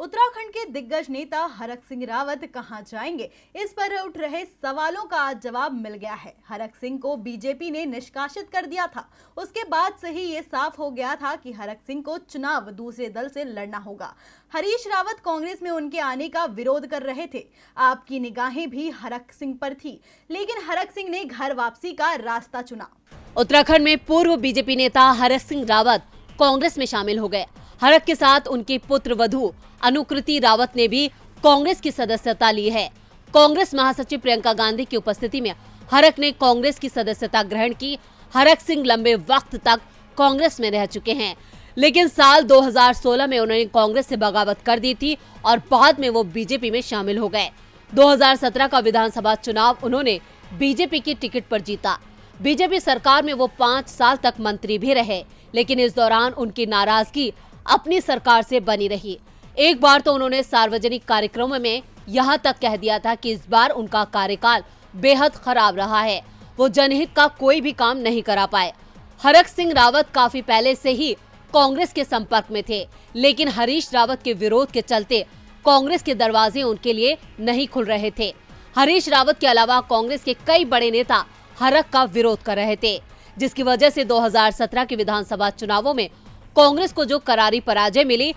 उत्तराखंड के दिग्गज नेता हरक सिंह रावत कहां जाएंगे, इस पर उठ रहे सवालों का आज जवाब मिल गया है। हरक सिंह को बीजेपी ने निष्कासित कर दिया था। उसके बाद से ही ये साफ हो गया था कि हरक सिंह को चुनाव दूसरे दल से लड़ना होगा। हरीश रावत कांग्रेस में उनके आने का विरोध कर रहे थे। आपकी निगाहें भी हरक सिंह पर थी, लेकिन हरक सिंह ने घर वापसी का रास्ता चुना। उत्तराखंड में पूर्व बीजेपी नेता हरक सिंह रावत कांग्रेस में शामिल हो गए। हरक के साथ उनकी पुत्र वधू अनुकृति रावत ने भी कांग्रेस की सदस्यता ली है। कांग्रेस महासचिव प्रियंका गांधी की उपस्थिति में हरक ने कांग्रेस की सदस्यता ग्रहण की। हरक सिंह लंबे वक्त तक कांग्रेस में रह चुके हैं, लेकिन साल 2016 में उन्होंने कांग्रेस से बगावत कर दी थी और बाद में वो बीजेपी में शामिल हो गए। 2017 का विधानसभा चुनाव उन्होंने बीजेपी की टिकट पर जीता। बीजेपी सरकार में वो 5 साल तक मंत्री भी रहे, लेकिन इस दौरान उनकी नाराजगी अपनी सरकार से बनी रही। एक बार तो उन्होंने सार्वजनिक कार्यक्रमों में यहाँ तक कह दिया था कि इस बार उनका कार्यकाल बेहद खराब रहा है, वो जनहित का कोई भी काम नहीं करा पाए। हरक सिंह रावत काफी पहले से ही कांग्रेस के संपर्क में थे, लेकिन हरीश रावत के विरोध के चलते कांग्रेस के दरवाजे उनके लिए नहीं खुल रहे थे। हरीश रावत के अलावा कांग्रेस के कई बड़े नेता हरक का विरोध कर रहे थे, जिसकी वजह से 2017 के विधानसभा चुनावों में कांग्रेस को जो करारी पराजय मिली,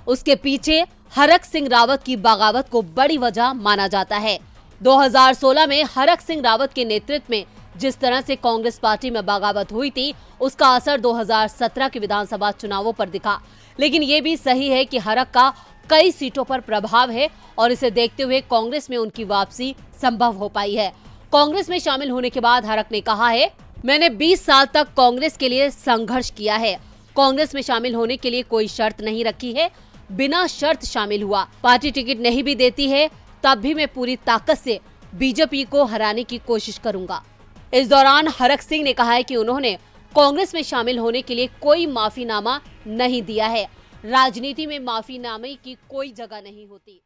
उसके पीछे हरक सिंह रावत की बगावत को बड़ी वजह माना जाता है। 2016 में हरक सिंह रावत के नेतृत्व में जिस तरह से कांग्रेस पार्टी में बगावत हुई थी, उसका असर 2017 के विधानसभा चुनावों पर दिखा। लेकिन ये भी सही है कि हरक का कई सीटों पर प्रभाव है और इसे देखते हुए कांग्रेस में उनकी वापसी संभव हो पाई है। कांग्रेस में शामिल होने के बाद हरक ने कहा है, मैंने 20 साल तक कांग्रेस के लिए संघर्ष किया है। कांग्रेस में शामिल होने के लिए कोई शर्त नहीं रखी है, बिना शर्त शामिल हुआ। पार्टी टिकट नहीं भी देती है तब भी मैं पूरी ताकत से बीजेपी को हराने की कोशिश करूंगा। इस दौरान हरक सिंह ने कहा है कि उन्होंने कांग्रेस में शामिल होने के लिए कोई माफीनामा नहीं दिया है। राजनीति में माफीनामे की कोई जगह नहीं होती।